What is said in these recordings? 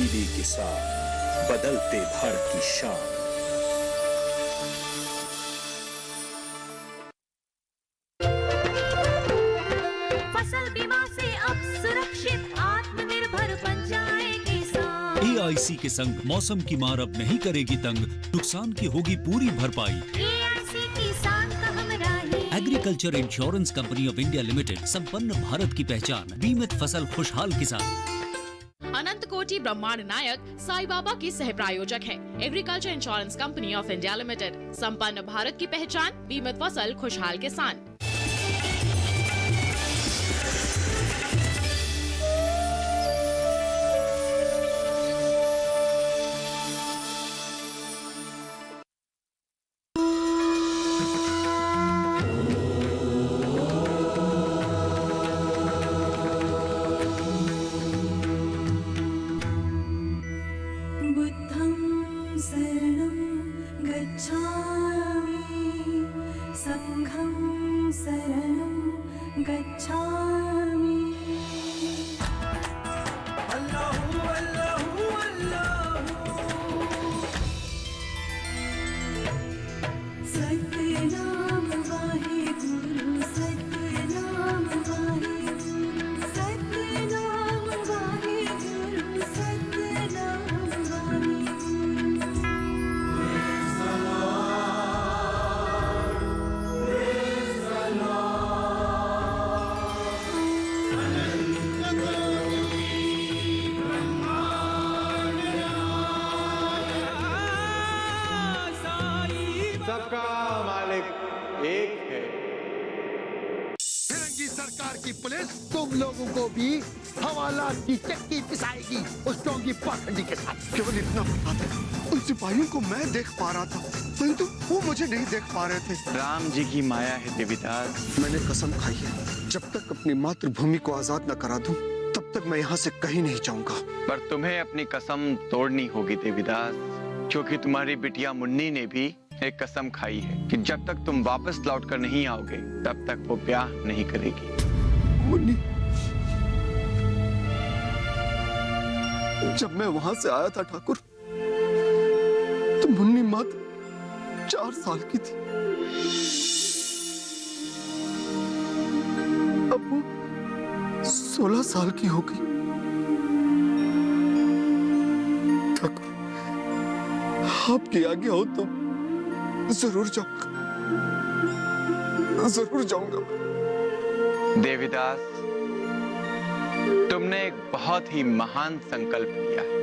तब्दीली के साथ बदलते भारत की शान। फसल बीमा से अब सुरक्षित आत्मनिर्भर बन जाए किसान। AIC के संग मौसम की मार अब नहीं करेगी तंग, नुकसान की होगी पूरी भरपाई। AIC किसान का हमराही। Agriculture insurance company of India limited, संपन्न भारत की पहचान, बीमित फसल खुशहाल किसान। अनंत कोटि ब्रह्मांड नायक साईं बाबा की सह प्रायोजक है agriculture insurance company of India limited, संपन्न भारत की पहचान, बीमित फसल खुशहाल किसान। बुद्धं शरणं गच्छामि, संघं शरणं गच्छामि। अल्लाहु अल्लाहु अल्लाहु, सतनाम वाहेगुरु, सतनाम वाहेगुरु, सतनाम वाहेगुरु, सतनाम वाहेगुरु। सबका मालिक एक है। फिरंगी सरकार की पुलिस तुम लोगों को भी हवालात की चक्की पिसाएगी उस डोंगी पाखंडी के साथ। केवल इतना पता था, उन सिपाहियों को मैं देख पा रहा था, परंतु वो मुझे नहीं देख पा रहे थे। राम जी की माया है देवीदास। मैंने कसम खाई है, जब तक अपनी मातृभूमि को आजाद न करा दूं, तब तक मैं यहाँ से कहीं नहीं जाऊंगा। पर तुम्हें अपनी कसम तोड़नी होगी देवीदास, क्योंकि तुम्हारी बिटिया मुन्नी ने भी एक कसम खाई है कि जब तक तुम वापस लौट कर नहीं आओगे तब तक वो ब्याह नहीं करेगी। मुन्नी, जब मैं वहां से आया था ठाकुर, तो मुन्नी मात्र 4 साल की थी। अब वो 16 साल की हो गई। ठाकुर, आपकी आज्ञा हो तो जरूर जाऊंगा, जरूर जाऊंगा। देवीदास, तुमने एक बहुत ही महान संकल्प लिया है,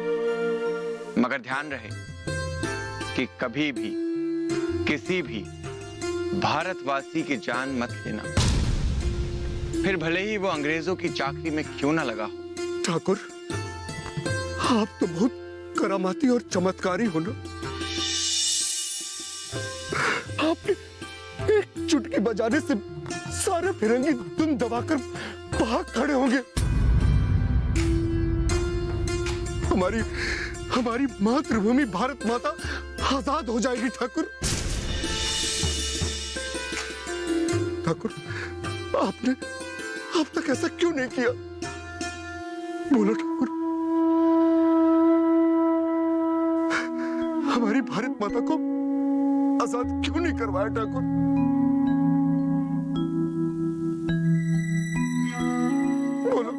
मगर ध्यान रहे कि कभी भी किसी भी भारतवासी की जान मत लेना, फिर भले ही वो अंग्रेजों की चाकरी में क्यों ना लगा हो। ठाकुर, आप तो बहुत करामाती और चमत्कारी हो ना। आपने एक चुटकी बजाने से सारे फिरंगी धुन दबाकर भाग खड़े होंगे। हमारी मातृभूमि भारत माता आजाद हो जाएगी। ठाकुर, ठाकुर, आपने अब तक ऐसा क्यों नहीं किया? बोलो ठाकुर, हमारी भारत माता को आजाद क्यों नहीं करवाया ठाकुर? बोलो।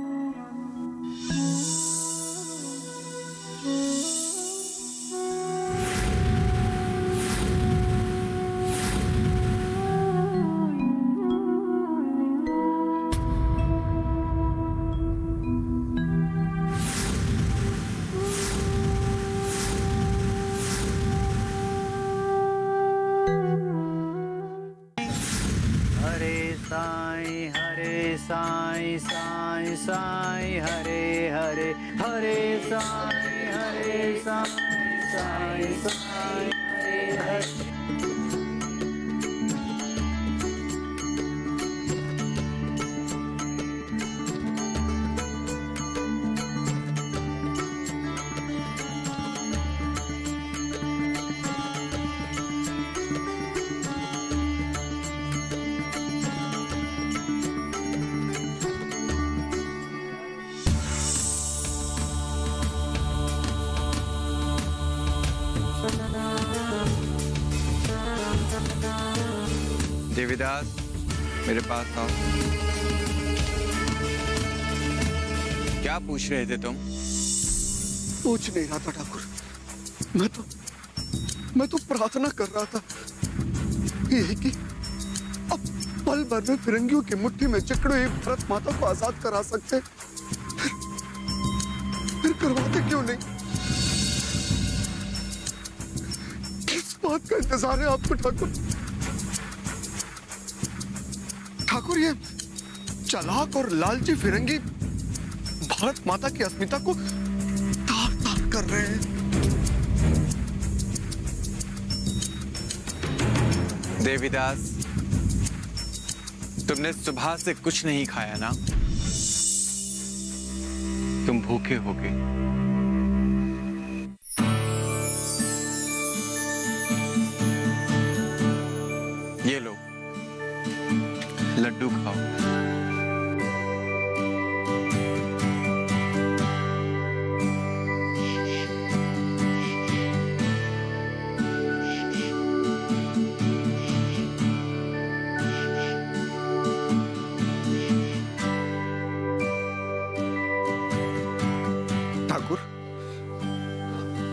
साईं साईं साईं हरे हरे, हरे साईं साईं साईं हरे हरे। देवीदास, मेरे पास आओ। क्या पूछ रहे थे तुम? पूछ नहीं रहा था ठाकुर, मैं तो प्रार्थना कर रहा था ये कि अब पल भर में फिरंगियों की मुट्ठी में जकड़े हुए भारत माता को आजाद करा सकते, फिर करवाते क्यों नहीं? किस बात का इंतजार है आपको ठाकुर? ठाकुर, ये चालाक और लालची फिरंगी भारत माता की अस्मिता को तार तार कर रहे हैं। देवीदास, तुमने सुबह से कुछ नहीं खाया ना? तुम भूखे होगे। ये लो, लड्डू खाओ। ठाकुर,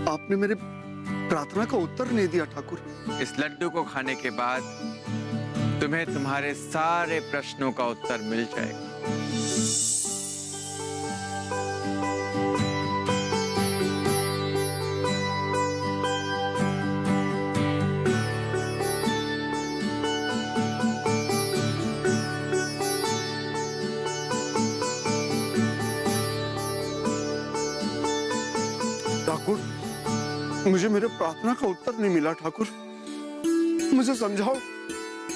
आपने मेरे प्रार्थना का उत्तर नहीं दिया ठाकुर। इस लड्डू को खाने के बाद तुम्हें तुम्हारे सारे प्रश्नों का उत्तर मिल जाएगा। ठाकुर, मुझे मेरे प्रार्थना का उत्तर नहीं मिला ठाकुर। मुझे समझाओ,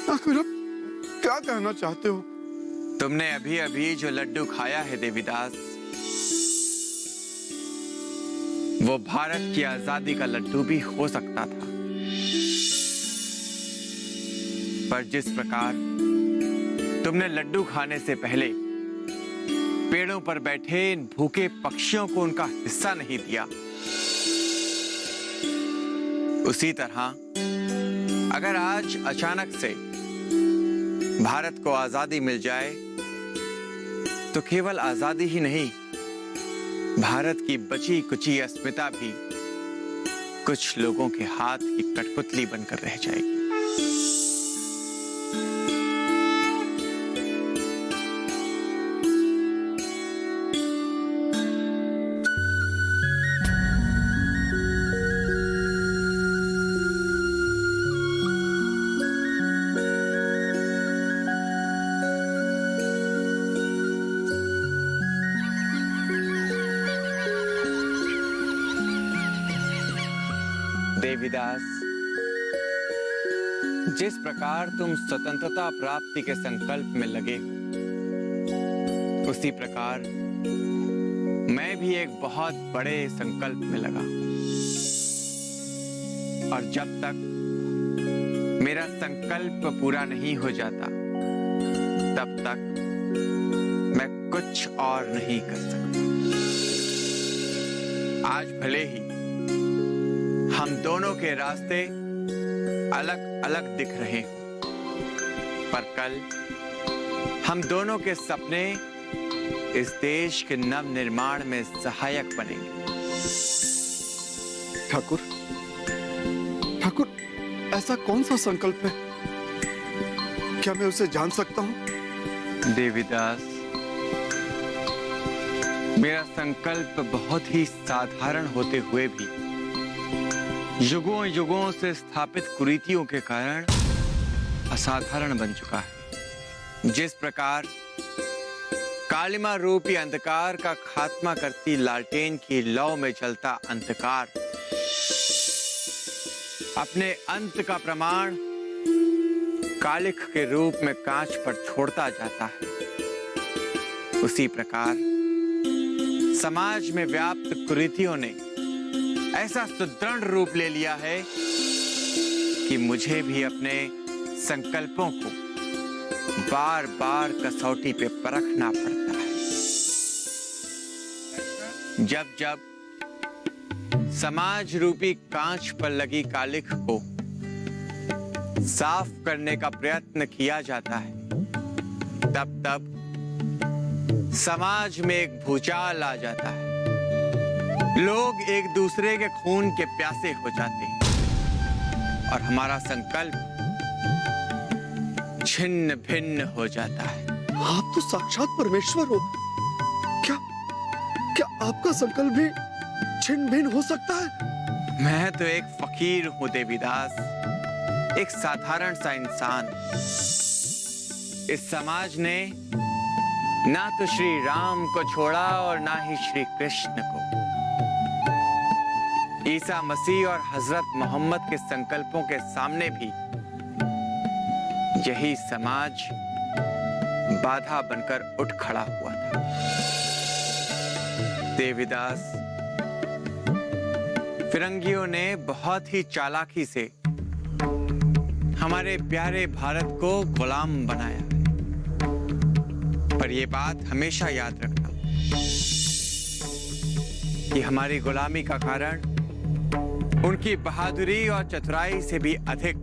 आखिर आप क्या कहना चाहते हो? तुमने अभी अभी जो लड्डू खाया है देवीदास, वो भारत की आजादी का लड्डू भी हो सकता था। पर जिस प्रकार तुमने लड्डू खाने से पहले पेड़ों पर बैठे इन भूखे पक्षियों को उनका हिस्सा नहीं दिया, उसी तरह अगर आज अचानक से भारत को आजादी मिल जाए तो केवल आजादी ही नहीं, भारत की बची कुची अस्मिता भी कुछ लोगों के हाथ की कठपुतली बनकर रह जाएगी। देवीदास, जिस प्रकार तुम स्वतंत्रता प्राप्ति के संकल्प में लगे हो, उसी प्रकार मैं भी एक बहुत बड़े संकल्प में लगा। और जब तक मेरा संकल्प पूरा नहीं हो जाता, तब तक मैं कुछ और नहीं कर सकता। आज भले ही हम दोनों के रास्ते अलग अलग दिख रहे हों, पर कल हम दोनों के सपने इस देश के नव निर्माण में सहायक बनेंगे। ठाकुर, ठाकुर, ऐसा कौन सा संकल्प है? क्या मैं उसे जान सकता हूं? देवीदास, मेरा संकल्प बहुत ही साधारण होते हुए भी युगों युगों से स्थापित कुरीतियों के कारण असाधारण बन चुका है। जिस प्रकार कालिमा रूपी अंधकार का खात्मा करती लालटेन की लौ में जलता अंधकार अपने अंत का प्रमाण कालिख के रूप में कांच पर छोड़ता जाता है, उसी प्रकार समाज में व्याप्त कुरीतियों ने ऐसा सुदृढ़ रूप ले लिया है कि मुझे भी अपने संकल्पों को बार बार कसौटी पे परखना पड़ता है। जब जब समाज रूपी कांच पर लगी कालिख को साफ करने का प्रयत्न किया जाता है, तब समाज में एक भूचाल आ जाता है। लोग एक दूसरे के खून के प्यासे हो जाते हैं और हमारा संकल्प छिन्न भिन्न हो जाता है। आप तो साक्षात परमेश्वर हो, क्या आपका संकल्प भी छिन्न भिन्न हो सकता है? मैं तो एक फकीर हूं देवीदास, एक साधारण सा इंसान। इस समाज ने ना तो श्री राम को छोड़ा और ना ही श्री कृष्ण को। ईसा मसीह और हजरत मोहम्मद के संकल्पों के सामने भी यही समाज बाधा बनकर उठ खड़ा हुआ था। देवीदास, फिरंगियों ने बहुत ही चालाकी से हमारे प्यारे भारत को गुलाम बनाया है। पर यह बात हमेशा याद रखना कि हमारी गुलामी का कारण उनकी बहादुरी और चतुराई से भी अधिक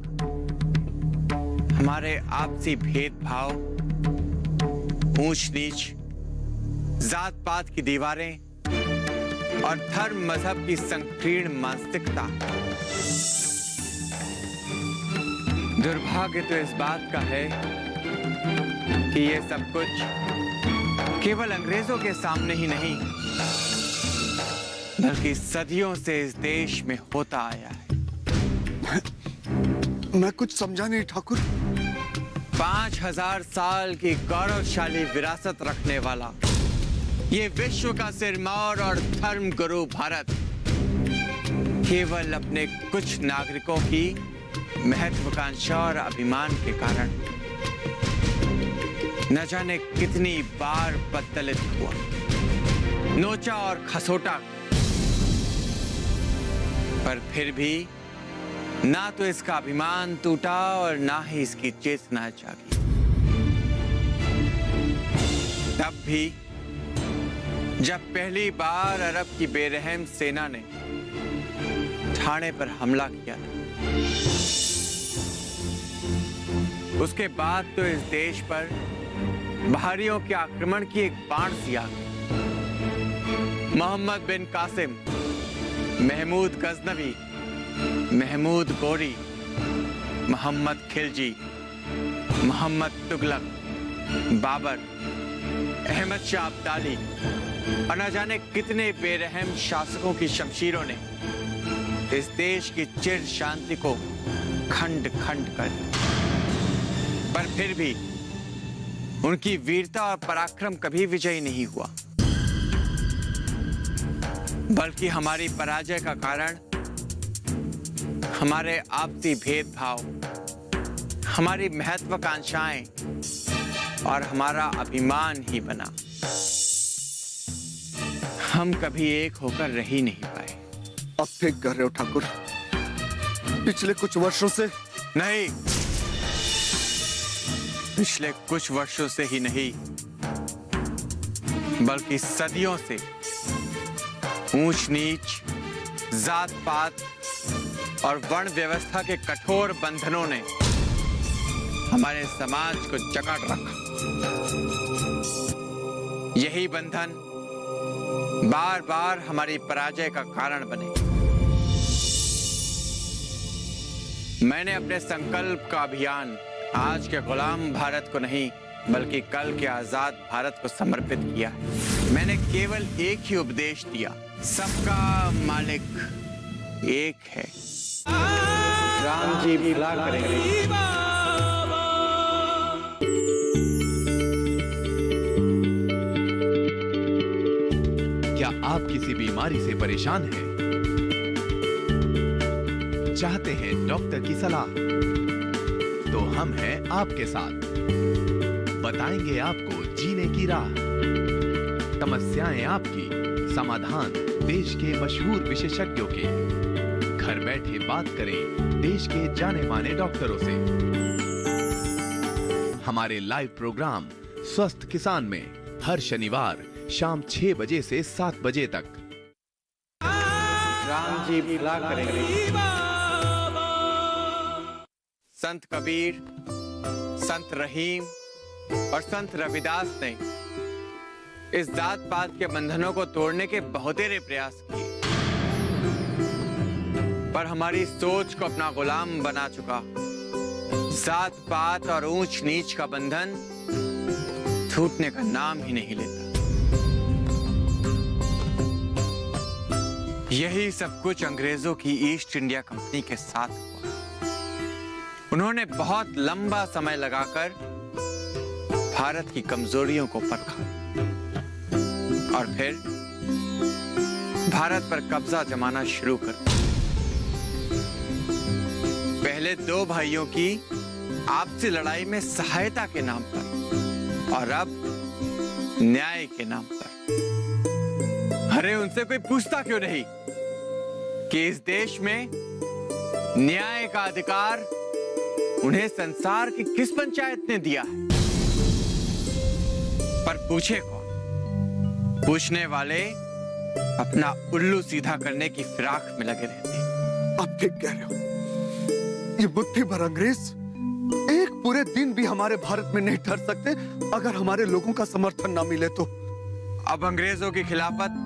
हमारे आपसी भेदभाव, ऊंच नीच, जात पात की दीवारें और धर्म मजहब की संकीर्ण मानसिकता। दुर्भाग्य तो इस बात का है कि ये सब कुछ केवल अंग्रेजों के सामने ही नहीं बल्कि सदियों से इस देश में होता आया है। मैं कुछ समझा नहीं ठाकुर। 5000 साल की गौरवशाली विरासत रखने वाला ये विश्व का सिरमौर और धर्म गुरु भारत केवल अपने कुछ नागरिकों की महत्वाकांक्षा और अभिमान के कारण न जाने कितनी बार पत्तलित हुआ, नोचा और खसोटा, पर फिर भी ना तो इसका अभिमान टूटा और ना ही इसकी चेतना जागी। तब भी जब पहली बार अरब की बेरहम सेना ने ठाणे पर हमला किया था, उसके बाद तो इस देश पर बाहरियों के आक्रमण की एक बाढ़ सी आ गई। मोहम्मद बिन कासिम, महमूद गजनवी, महमूद गोरी, मोहम्मद खिलजी, मोहम्मद तुगलक, बाबर, अहमद शाह अब्दाली और न जाने कितने बेरहम शासकों की शमशीरों ने इस देश की चिर शांति को खंड खंड कर दिया। पर फिर भी उनकी वीरता और पराक्रम कभी विजयी नहीं हुआ, बल्कि हमारी पराजय का कारण हमारे आपसी भेदभाव, हमारी महत्वाकांक्षाएं और हमारा अभिमान ही बना। हम कभी एक होकर रह ही नहीं पाए। अब ठीक कर रहे हो ठाकुर। पिछले कुछ वर्षों से नहीं, पिछले कुछ वर्षों से ही नहीं बल्कि सदियों से ऊंच नीच, जात पात और वर्ण व्यवस्था के कठोर बंधनों ने हमारे समाज को जकड़ रखा। यही बंधन बार बार हमारी पराजय का कारण बने। मैंने अपने संकल्प का अभियान आज के गुलाम भारत को नहीं बल्कि कल के आजाद भारत को समर्पित किया है। मैंने केवल एक ही उपदेश दिया, सबका मालिक एक है। राम जी भला करेंगे। क्या आप किसी बीमारी से परेशान हैं? चाहते हैं डॉक्टर की सलाह? तो हम हैं आपके साथ, बताएंगे आपको जीने की राह। समस्याएं आपकी, समाधान देश के मशहूर विशेषज्ञों के। घर बैठे बात करें देश के जाने माने डॉक्टरों से। हमारे लाइव प्रोग्राम स्वस्थ किसान में हर शनिवार शाम 6 बजे से 7 बजे तक। राम जी भला करेंगे। संत कबीर, संत रहीम और संत रविदास ने इस जात पात के बंधनों को तोड़ने के बहुतेरे प्रयास किए, पर हमारी सोच को अपना गुलाम बना चुका जात पात और ऊंच नीच का बंधन छूटने का नाम ही नहीं लेता। यही सब कुछ अंग्रेजों की ईस्ट इंडिया कंपनी के साथ हुआ। उन्होंने बहुत लंबा समय लगाकर भारत की कमजोरियों को परखा और फिर भारत पर कब्जा जमाना शुरू कर दिया। पहले दो भाइयों की आपसी लड़ाई में सहायता के नाम पर और अब न्याय के नाम पर। अरे उनसे कोई पूछता क्यों नहीं कि इस देश में न्याय का अधिकार उन्हें संसार की किस पंचायत ने दिया है? पर पूछे कौन? पूछने वाले अपना उल्लू सीधा करने की फिराक में लगे रहते हैं। आप ठीक कह रहे हो। ये मुट्ठी भर अंग्रेज एक पूरे दिन भी हमारे भारत में नहीं ठहर सकते अगर हमारे लोगों का समर्थन ना मिले तो। अब अंग्रेजों की खिलाफत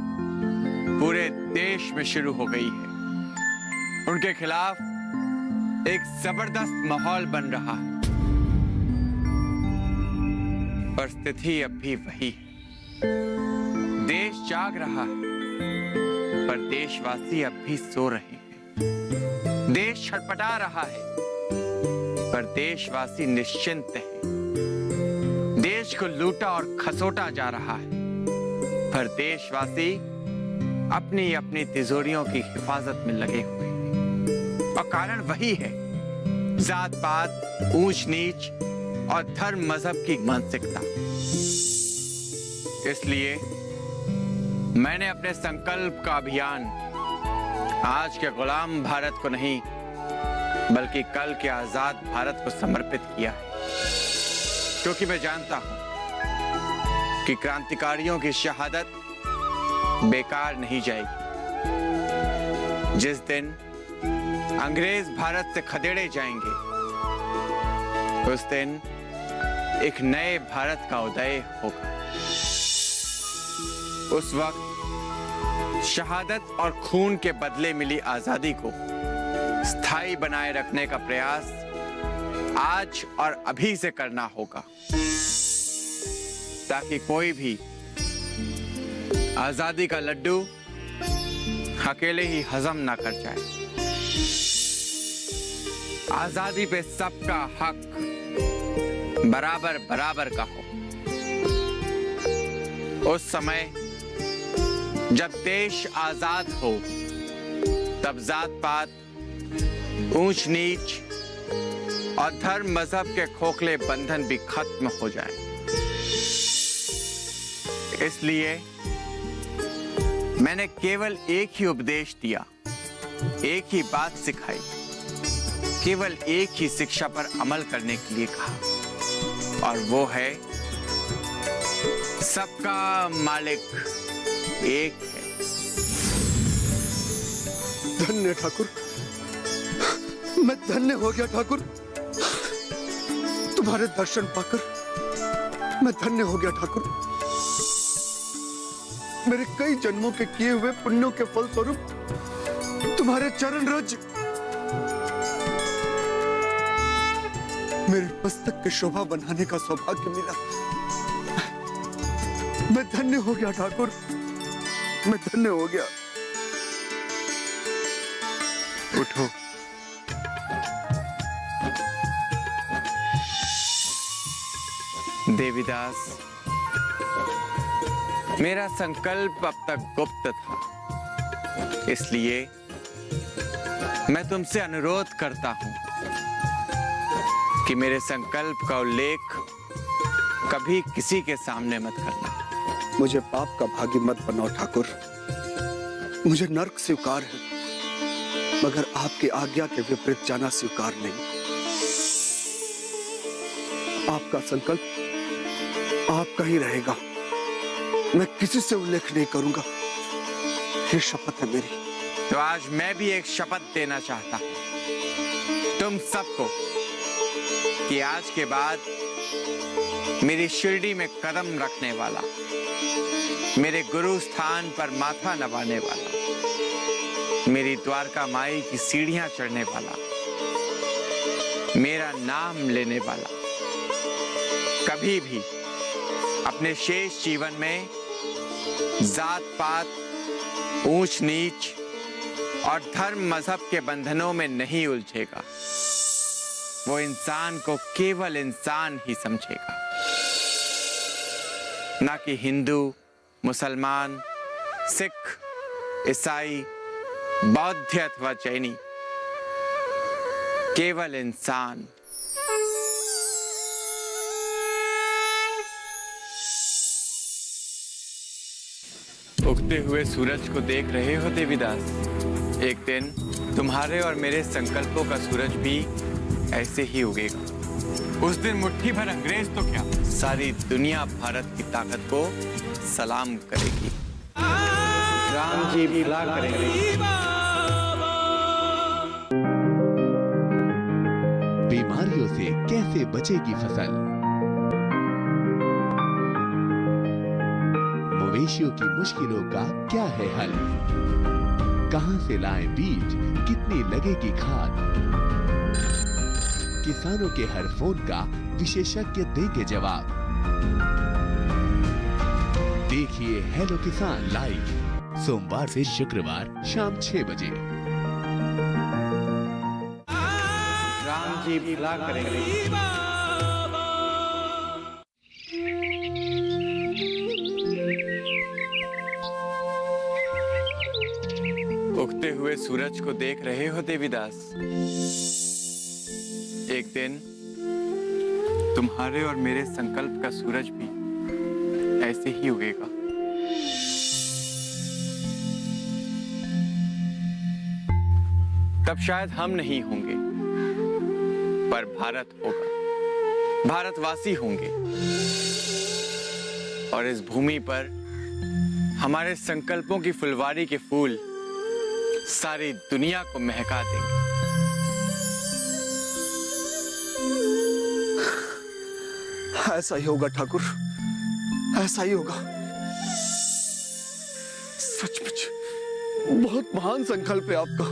पूरे देश में शुरू हो गई है। उनके खिलाफ एक जबरदस्त माहौल बन रहा है, पर स्थिति अब भी वही है। देश जाग रहा है, पर देशवासी अब भी सो रहे हैं। देश छटपटा रहा है, पर देशवासी निश्चिंत है। देश को लूटा और खसोटा जा रहा है, पर देशवासी अपनी अपनी तिजोरियों की हिफाजत में लगे हुए हैं। और कारण वही है, जात पात, ऊंच नीच और धर्म मजहब की मानसिकता। इसलिए मैंने अपने संकल्प का अभियान आज के गुलाम भारत को नहीं, बल्कि कल के आजाद भारत को समर्पित किया है, क्योंकि मैं जानता हूं कि क्रांतिकारियों की शहादत बेकार नहीं जाएगी। जिस दिन अंग्रेज भारत से खदेड़े जाएंगे, उस दिन एक नए भारत का उदय होगा। उस वक्त शहादत और खून के बदले मिली आजादी को स्थायी बनाए रखने का प्रयास आज और अभी से करना होगा, ताकि कोई भी आजादी का लड्डू अकेले ही हजम ना कर जाए। आजादी पे सबका हक बराबर बराबर का हो। उस समय जब देश आजाद हो, तब जात पात, ऊंच नीच और धर्म मजहब के खोखले बंधन भी खत्म हो जाएं। इसलिए मैंने केवल एक ही उपदेश दिया, एक ही बात सिखाई, केवल एक ही शिक्षा पर अमल करने के लिए कहा, और वो है सबका मालिक एक है। धन्य ठाकुर, मैं धन्य हो गया ठाकुर। तुम्हारे दर्शन पाकर मैं धन्य हो गया ठाकुर। मेरे कई जन्मों के किए हुए पुण्यों के फल स्वरूप तुम्हारे चरण रज मेरे मस्तक की शोभा बनाने का सौभाग्य मिला। मैं धन्य हो गया ठाकुर, मैं धन्य हो गया। उठो। देवीदास, मेरा संकल्प अब तक गुप्त था, इसलिए मैं तुमसे अनुरोध करता हूं कि मेरे संकल्प का उल्लेख कभी किसी के सामने मत करना। मुझे पाप का भागी मत बनाओ ठाकुर। मुझे नर्क स्वीकार है, मगर आपकी आज्ञा के विपरीत जाना स्वीकार नहीं। आपका संकल्प आपका ही रहेगा, मैं किसी से उल्लेख नहीं करूंगा। ये शपथ है मेरी। तो आज मैं भी एक शपथ देना चाहता हूं, तुम सबको कि आज के बाद मेरी शिरडी में कदम रखने वाला, मेरे गुरु स्थान पर माथा नवाने वाला, मेरी द्वारका माई की सीढ़ियां चढ़ने वाला, मेरा नाम लेने वाला कभी भी अपने शेष जीवन में जात पात, ऊंच नीच और धर्म मजहब के बंधनों में नहीं उलझेगा। वो इंसान को केवल इंसान ही समझेगा, ना कि हिंदू, मुसलमान, सिख, ईसाई, बौद्ध अथवा जैनी। केवल इंसान। उगते हुए सूरज को देख रहे हो देवीदास? एक दिन तुम्हारे और मेरे संकल्पों का सूरज भी ऐसे ही उगेगा। उस दिन मुट्ठी भर अंग्रेज तो क्या, सारी दुनिया भारत की ताकत को सलाम करेगी। राम जी भला करेंगे। बीमारियों से कैसे बचेगी फसल? मवेशियों की मुश्किलों का क्या है हल? कहां से लाएं बीज, कितनी लगेगी खाद? किसानों के हर फोन का विशेषज्ञ देंगे जवाब। देखिए हेलो किसान लाइव सोमवार से शुक्रवार शाम 6 बजे। राम जी भला करेंगे। उगते हुए सूरज को देख रहे हो देवीदास? एक दिन तुम्हारे और मेरे संकल्प का सूरज भी ऐसे ही उगेगा। तब शायद हम नहीं होंगे, पर भारत होगा, भारतवासी होंगे, और इस भूमि पर हमारे संकल्पों की फुलवारी के फूल सारी दुनिया को महका देंगे। ऐसा ही होगा ठाकुर, ऐसा ही होगा। सचमुच बहुत महान संकल्प है आपका।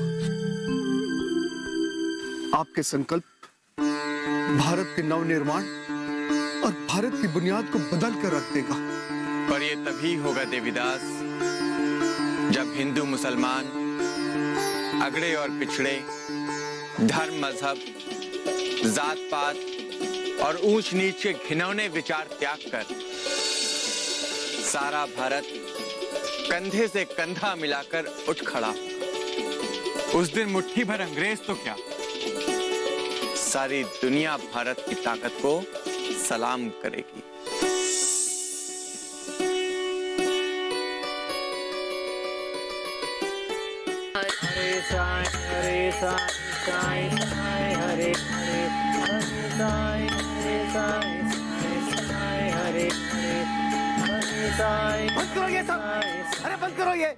आपके संकल्प भारत के नवनिर्माण और भारत की बुनियाद को बदल कर रख देगा। पर यह तभी होगा देवीदास जब हिंदू मुसलमान, अगड़े और पिछड़े, धर्म मजहब, जात पात और ऊंच नीच के घिनौने विचार त्याग कर सारा भारत कंधे से कंधा मिलाकर उठ खड़ा। उस दिन मुट्ठी भर अंग्रेज तो क्या, सारी दुनिया भारत की ताकत को सलाम करेगी। हरे साईं हरे साईं साईं साईं हरे हरे हरे साईं हरे साईं साईं साईं हरे हरे हरे साईं। बंद करो ये सब, अरे बंद करो ये।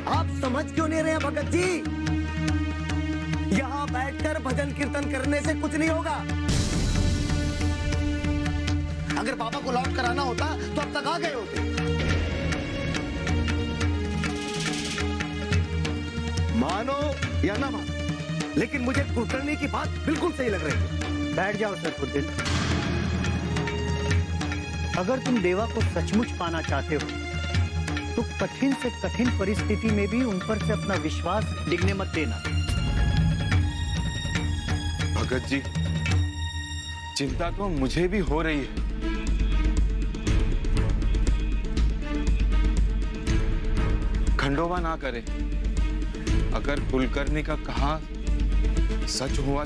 आप समझ क्यों नहीं रहे भगत जी? यहाँ बैठकर भजन कीर्तन करने से कुछ नहीं होगा। अगर पापा को लौट कर आना होता तो अब तक आ गए होते। मानो या ना मानो, लेकिन मुझे कुलकर्णी की बात बिल्कुल सही लग रही है। बैठ जाओ सरफुद्दीन। अगर तुम देवा को सचमुच पाना चाहते हो तो कठिन से कठिन परिस्थिति में भी उन पर से अपना विश्वास डिगने मत देना। भगत जी, चिंता तो मुझे भी हो रही है। खंडोबा ना करे, अगर कुलकर्णी का कहा सच हुआ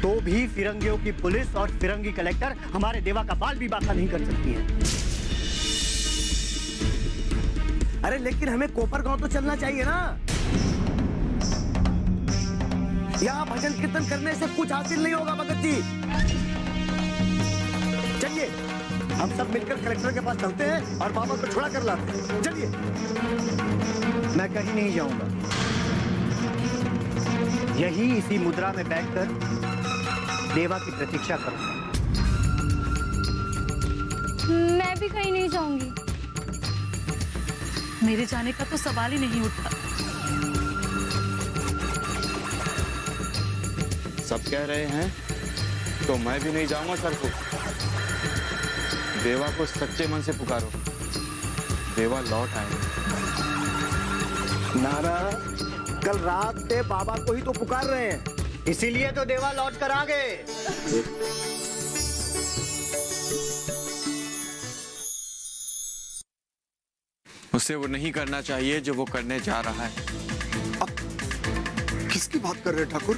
तो भी फिरंगियों की पुलिस और फिरंगी कलेक्टर हमारे देवा का बाल भी बाका नहीं कर सकती है। अरे लेकिन हमें कोपर गांव तो चलना चाहिए ना। यहाँ भजन कीर्तन करने से कुछ हासिल नहीं होगा भगत जी। चलिए हम सब मिलकर कलेक्टर के पास चलते हैं और बाबा को छुड़ा कर लाते हैं। चलिए। मैं कहीं नहीं जाऊंगा, यही इसी मुद्रा में बैठकर देवा की प्रतीक्षा करूंगा। मैं भी कहीं नहीं जाऊंगी। मेरे जाने का तो सवाल ही नहीं उठता। सब कह रहे हैं तो मैं भी नहीं जाऊंगा सर को। देवा को सच्चे मन से पुकारो, देवा लौट आएगा। नारा, कल रात से बाबा को ही तो पुकार रहे हैं, इसीलिए तो देवा लौट कर आ गए। उसे वो नहीं करना चाहिए जो वो करने जा रहा है। किसकी बात कर रहे हैं ठाकुर?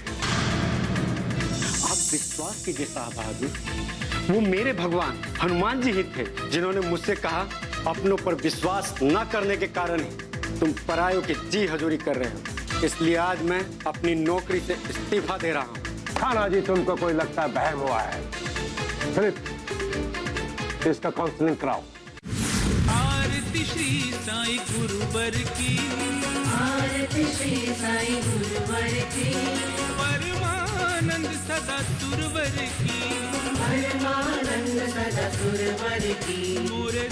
आप विश्वास कीजिए साहब बहादुर, वो मेरे भगवान हनुमान जी ही थे जिन्होंने मुझसे कहा अपनों पर विश्वास न करने के कारण ही तुम परायों की जी हजूरी कर रहे हो। इसलिए आज मैं अपनी नौकरी से इस्तीफा दे रहा हूँ। थाना जी, तुमको कोई लगता है बहम हुआ है। फिर इसका काउंसलिंग कराओ। आरती श्री साईं गुरुवर की, आरती श्री साईं गुरुवर की, परमानंद सदा सुरवर की, परमानंद सदा सुरवर की, पूरे